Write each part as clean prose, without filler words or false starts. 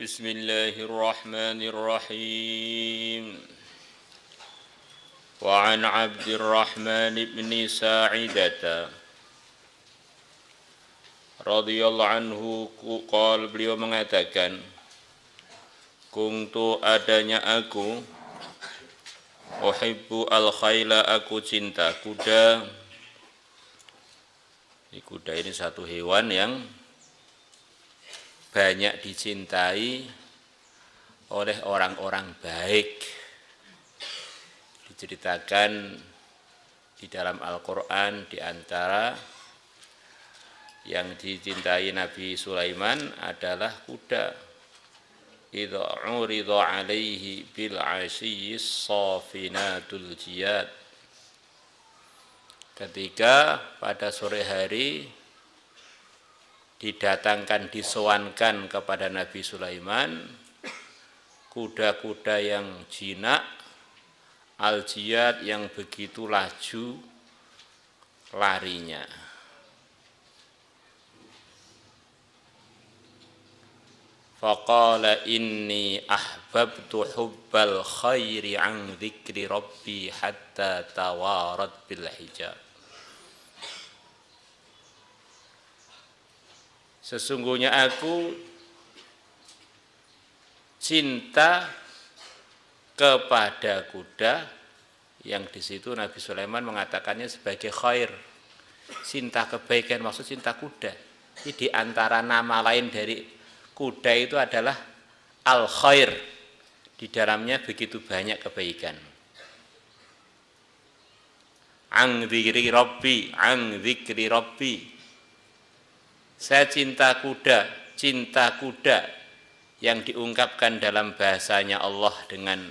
Bismillahirrahmanirrahim. Wa an Abdurrahman bin Sa'idata radhiyallahu anhu qala, beliau mengatakan, kuntu adanya aku, uhibbu al-khaila, aku cinta kuda. Kuda ini satu hewan yang banyak dicintai oleh orang-orang baik. Diceritakan di dalam Al-Quran, di antara yang dicintai Nabi Sulaiman adalah kuda. Idza urida alaihi bil asyiyyis safinatul jiyad. Ketika pada sore hari didatangkan, disowankan kepada Nabi Sulaiman kuda-kuda yang jinak, al-jiyad, yang begitu laju larinya. Faqala inni ahbabtu hubbal khairi an dzikri rabbi hatta tawarat bil hijab. Sesungguhnya aku cinta kepada kuda, yang di situ Nabi Sulaiman mengatakannya sebagai khair, cinta kebaikan, maksud cinta kuda. Ini di antara nama lain dari kuda itu adalah al-khair. Di dalamnya begitu banyak kebaikan. Ang dzikri rabbi, ang dzikri rabbi. Saya cinta kuda yang diungkapkan dalam bahasanya Allah dengan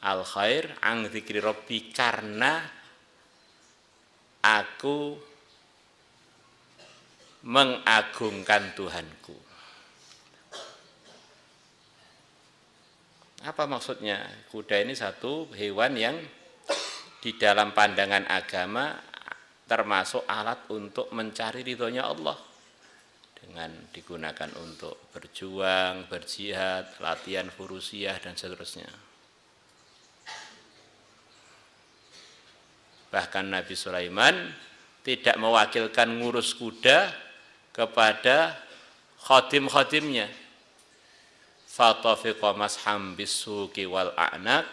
al-khair, ang dzikri rabbi, karena aku mengagungkan Tuhanku. Apa maksudnya? Kuda ini satu hewan yang di dalam pandangan agama termasuk alat untuk mencari ridhonya Allah, dengan digunakan untuk berjuang, berjihad, latihan furusiyah dan seterusnya. Bahkan Nabi Sulaiman tidak mewakilkan ngurus kuda kepada khadim-khadimnya. Fatafiqa masham bisuki wal a'naq,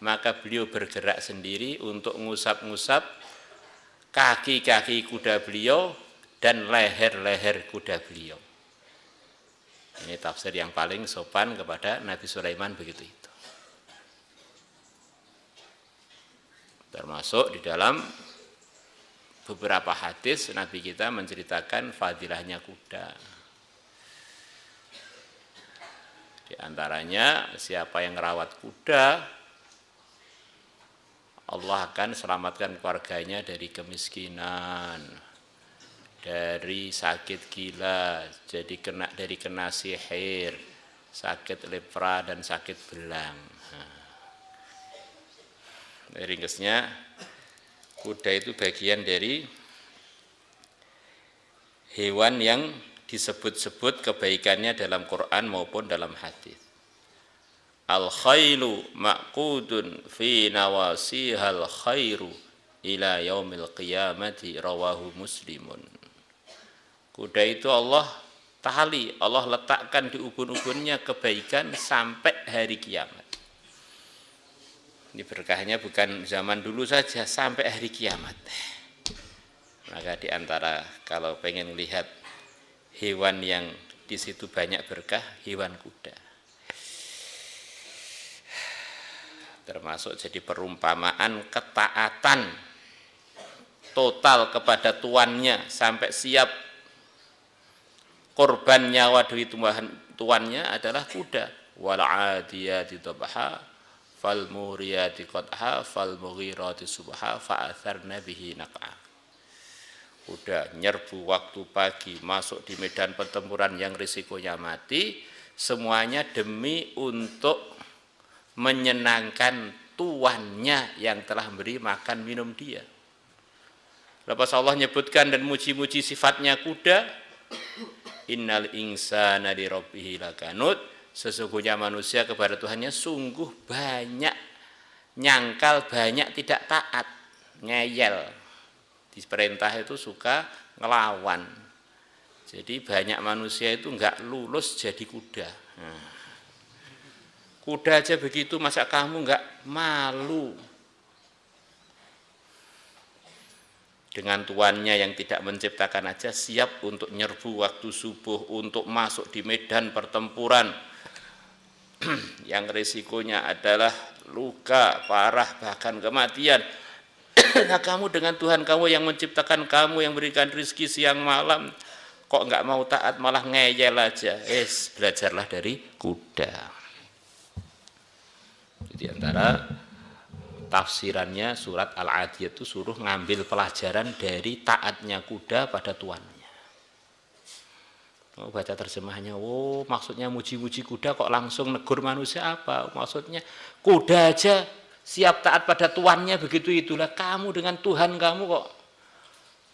maka beliau bergerak sendiri untuk ngusap-ngusap kaki-kaki kuda beliau dan leher-leher kuda beliau. Ini tafsir yang paling sopan kepada Nabi Sulaiman, begitu itu. Termasuk di dalam beberapa hadis Nabi kita menceritakan fadilahnya kuda. Di antaranya, siapa yang merawat kuda, Allah akan selamatkan keluarganya dari kemiskinan, dari sakit gila, dari kena sihir, sakit lepra dan sakit belang. Ringkasnya, kuda itu bagian dari hewan yang disebut-sebut kebaikannya dalam Quran maupun dalam hadis. Al-khailu ma'qudun fi nawasihal khairu ila yaumil qiyamati, rawahu Muslimun. Kuda itu Allah tali, Allah letakkan di ubun-ubunnya kebaikan sampai hari kiamat. Ini berkahnya bukan zaman dulu saja, sampai hari kiamat. Maka di antara, kalau pengen lihat hewan yang di situ banyak berkah, hewan kuda. Termasuk jadi perumpamaan ketaatan total kepada tuannya, sampai siap korban nyawa demi tuannya adalah kuda. Wal 'adiyati dhabha fal muriyati qadha fal mughirati subha fa atharna bihi naq'a. Kuda nyerbu waktu pagi, masuk di medan pertempuran yang risikonya mati, semuanya demi untuk menyenangkan tuannya yang telah memberi makan minum dia. Lepas Allah nyebutkan dan muji-muji sifatnya kuda, innal insana li rabbih lakanut, Sesungguhnya manusia kepada Tuhannya sungguh banyak nyangkal, banyak tidak taat, ngeyel. Di perintah itu suka ngelawan. Jadi banyak manusia itu enggak lulus jadi kuda. Nah, kuda aja begitu, masa kamu enggak malu dengan tuannya yang tidak menciptakan aja siap untuk nyerbu waktu subuh, untuk masuk di medan pertempuran yang risikonya adalah luka parah bahkan kematian. Nah, kamu dengan Tuhan kamu yang menciptakan kamu, yang berikan rizki siang malam, kok enggak mau taat, malah ngeyel aja. Belajarlah dari kuda. Jadi antara tafsirannya surat Al-Adiyat itu suruh ngambil pelajaran dari taatnya kuda pada tuannya. Baca terjemahannya, maksudnya muji-muji kuda kok langsung negur manusia apa? Maksudnya kuda aja siap taat pada tuannya begitu, itulah kamu dengan Tuhan kamu kok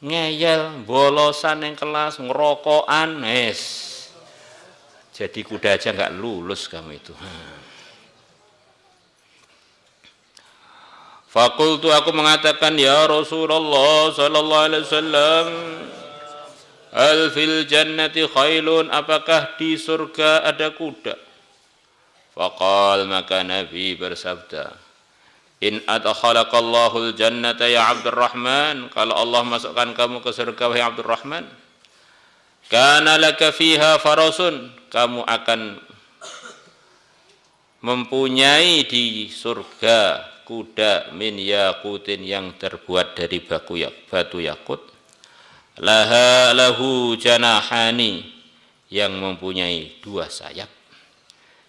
ngeyel, bolosan yang kelas, ngerokokan, jadi kuda aja nggak lulus kamu itu. Fakultu, aku mengatakan, ya Rasulullah sallallahu alaihi wasallam, al fil jannati khailun, apakah di surga ada kuda? Faqal, maka Nabi bersabda, in adkhalakallahul jannata ya Abdurrahman, kalau Allah masukkan kamu ke surga wahai Abdurrahman, kana laka fiha farasun, kamu akan mempunyai di surga kuda min yaqutin yang terbuat dari batu yakut, lahu janahani, yang mempunyai dua sayap,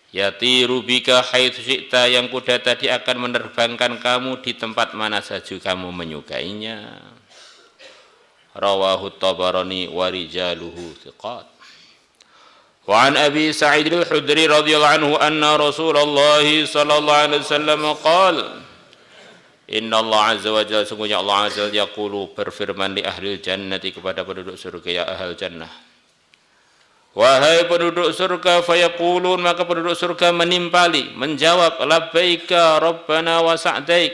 yatiru bika haitsu syi'ta, yang kuda tadi akan menerbangkan kamu di tempat mana saja kamu menyukainya. Rawahu Tabarani wa rijaluhu thiqat. Wa an Abi Sa'id al-Khudri radhiyallahu anhu anna Rasulullah sallallahu alaihi wasallam qala, inna Allah azza wa jalla, sungguhnya Allah azza wa jalla yaqulu, berfirman di ahli jannati, kepada penduduk surga, ya ahal jannah, wahai penduduk surga, fayaqulun, maka penduduk surga menimpali, menjawab, labbaika rabbana wa sa'daik.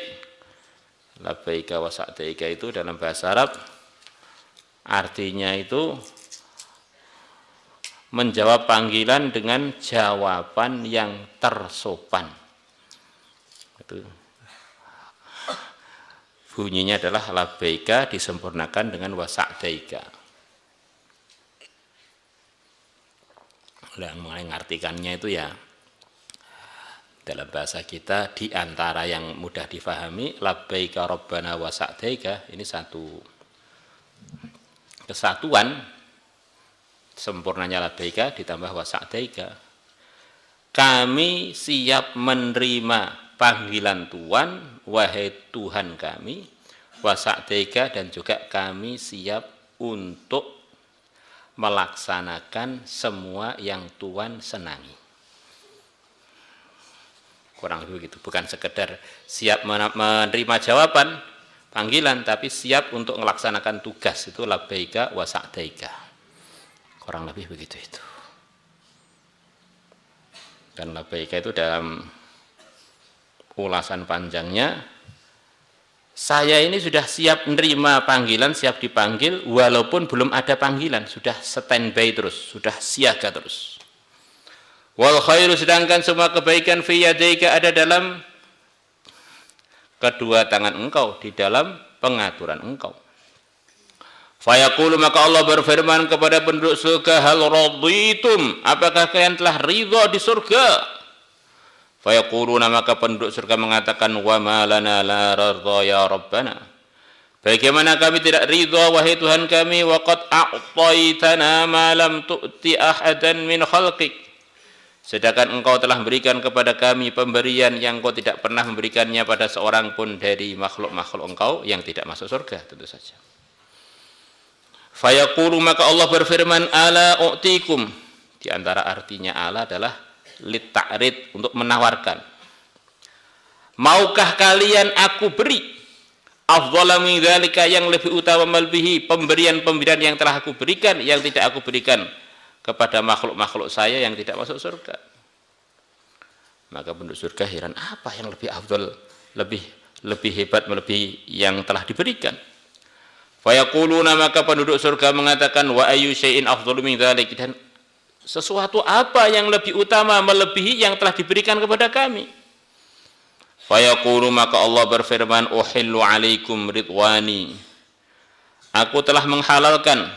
Labbaika wa sa'daika itu dalam bahasa Arab artinya itu menjawab panggilan dengan jawaban yang tersopan. Itu bunyinya adalah labbaika disempurnakan dengan wa sa'daika. Yang mengartikannya itu ya dalam bahasa kita di antara yang mudah difahami, labbaika rabbana wa sa'daika, ini satu kesatuan, sempurnanya labbaika ditambah wa sa'daika. Kami siap menerima panggilan Tuhan, wahai Tuhan kami, wa sa'daika, dan juga kami siap untuk melaksanakan semua yang Tuhan senangi. Kurang lebih begitu, bukan sekedar siap menerima jawaban panggilan, tapi siap untuk melaksanakan tugas, itu labbaika wa sa'daika. Kurang lebih begitu itu. Dan labbaika itu dalam ulasan panjangnya, saya ini sudah siap menerima panggilan, siap dipanggil, walaupun belum ada panggilan, sudah standby terus, sudah siaga terus. Wal khairu, sedangkan semua kebaikan fi yadaika ada dalam kedua tangan engkau, di dalam pengaturan engkau. Fayaqulu, maka Allah berfirman kepada penduduk surga, hal raditum, apakah kalian telah ridha di surga? Fayaquluna, maka penduduk surga mengatakan, wa ma lana la radha ya rabbana, bagaimana kami tidak ridha wahai Tuhan kami, wa qad a'taitana ma lam tu'ti ahadan min khalqik, sedangkan engkau telah memberikan kepada kami pemberian yang engkau tidak pernah memberikannya pada seorang pun dari makhluk-makhluk engkau yang tidak masuk surga, tentu saja. Fayaqulu, maka Allah berfirman, ala u'tikum, di antara artinya ala adalah lit ta'rid, untuk menawarkan. Maukah kalian aku beri afdhala min dzalika, yang lebih utama melebihi pemberian-pemberian yang telah aku berikan, yang tidak aku berikan kepada makhluk-makhluk saya yang tidak masuk surga. Maka penduduk surga heran, apa yang lebih afdal, lebih hebat melebihi yang telah diberikan. Fayaquluna, maka penduduk surga mengatakan, wa ayyu syai'in afdalu min dzalik, dan sesuatu apa yang lebih utama melebihi yang telah diberikan kepada kami. Fayaqulu, maka Allah berfirman, uhillu alaikum ridwani, aku telah menghalalkan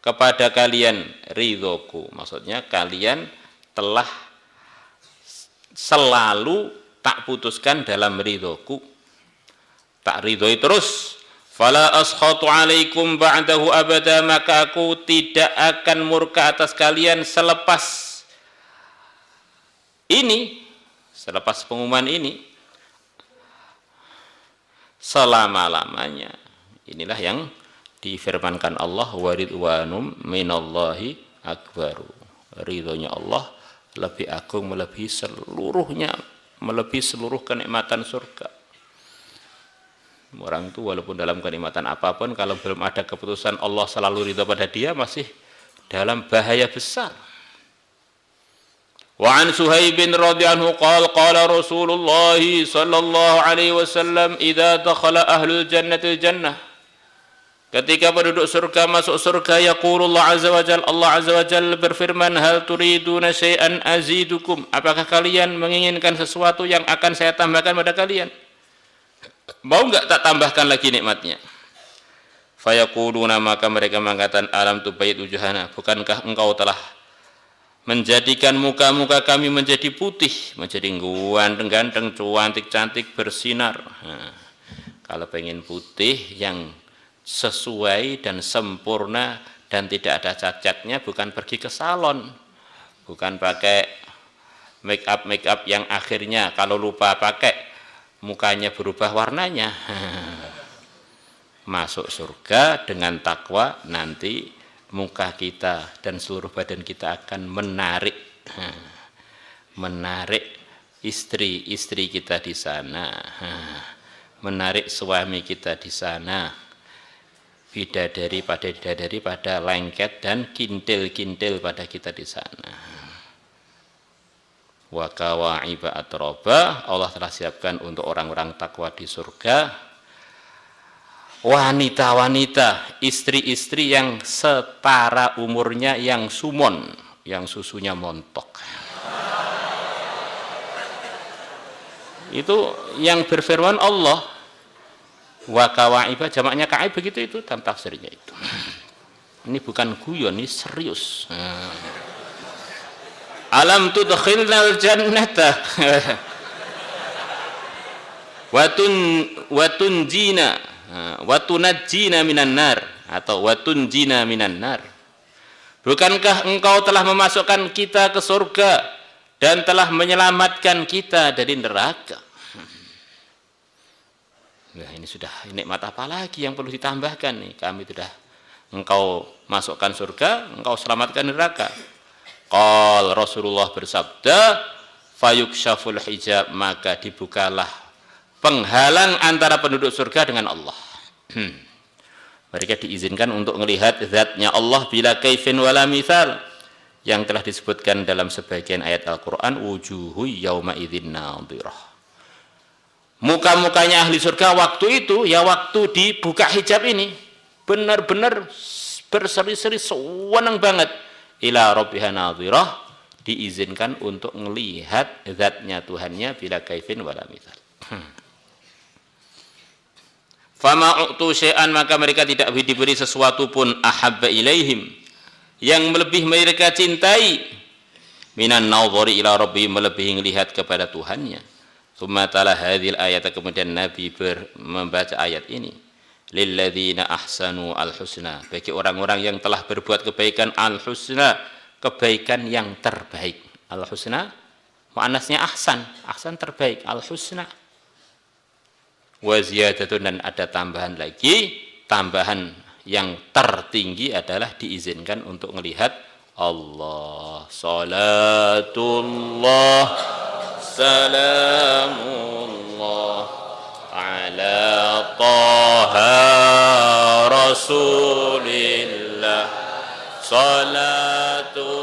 kepada kalian ridhoku. Maksudnya kalian telah selalu tak putuskan dalam ridhoku, tak ridhoi terus. Fala askhatu alaikum ba'dahu abada, maka aku tidak akan murka atas kalian selepas ini, selepas pengumuman ini, selama-lamanya. Inilah yang difirmankan Allah, waridwanum minallahi akbaru, ridhonya Allah lebih agung melebihi seluruhnya, melebihi seluruh kenikmatan surga. Orang itu walaupun dalam kenikmatan apapun, kalau belum ada keputusan Allah selalu ridho pada dia, masih dalam bahaya besar. Wa an Suhaib radhiyallahu anhu qala Rasulullah sallallahu alaihi wasallam, idza dakhala ahlul jannati jannah, ketika penduduk surga masuk surga, yaqulullah azza wa jalla, Allah azza wa jalla berfirman, hal turiduna syai'an azidukum, apakah kalian menginginkan sesuatu yang akan saya tambahkan pada kalian? Mau enggak tak tambahkan lagi nikmatnya? Fayaquluna, maka mereka mengatakan, alam tubayit wujuhana, bukankah engkau telah menjadikan muka-muka kami menjadi putih, menjadi ganteng-ganteng, cantik-cantik, bersinar. Nah, kalau pengen putih yang sesuai dan sempurna dan tidak ada cacatnya, bukan pergi ke salon, bukan pakai make up yang akhirnya kalau lupa pakai mukanya berubah warnanya. Masuk surga dengan takwa, nanti muka kita dan seluruh badan kita akan menarik istri kita di sana, menarik suami kita di sana, bidadari pada lengket dan kintil pada kita di sana. Wa kawa'iba atroba, Allah telah siapkan untuk orang-orang takwa di surga wanita-wanita, istri-istri yang setara umurnya yang sumon, yang susunya montok. Itu yang berfirman Allah. Wa kawa'iba, jamaknya ka'ib, begitu itu dalam tafsirnya itu. Ini bukan guyon, ini serius. Alam tudkhilnal jannata watunjina watunajjina minan nar, atau watunjina minan nar, bukankah engkau telah memasukkan kita ke surga dan telah menyelamatkan kita dari neraka? Nah, ini sudah nikmat apa lagi yang perlu ditambahkan nih? Kami sudah engkau masukkan surga, engkau selamatkan neraka. Qal, Rasulullah bersabda, fayukshaful hijab, maka dibukalah penghalang antara penduduk surga dengan Allah. Mereka diizinkan untuk melihat zatnya Allah bila kaifin wala mithal, yang telah disebutkan dalam sebagian ayat Al-Quran, wujuhu yawma idzin nadhirah. Muka-mukanya ahli surga waktu itu, ya waktu dibuka hijab ini, benar-benar berseri-seri, sewenang banget. Ila rabbiha nadhirah, diizinkan untuk melihat zatnya Tuhannya bila kaifin wala mithal. Fama u'tu syai'an, maka mereka tidak diberi sesuatu pun, ahabba ilaihim, yang lebih mereka cintai, minan nadhari ila rabbi, melebihi melihat kepada Tuhannya. Tsumma tala hadhil ayat, kemudian Nabi membaca ayat ini, lilladzina ahsanu al-husna, bagi orang-orang yang telah berbuat kebaikan, al-husna, kebaikan yang terbaik. Al-husna muannasnya ahsan, ahsan terbaik, al-husna. Wa ziyadatun, dan ada tambahan lagi, tambahan yang tertinggi adalah diizinkan untuk melihat Allah. Salatullah salamullah ala Rasulillah. Salatu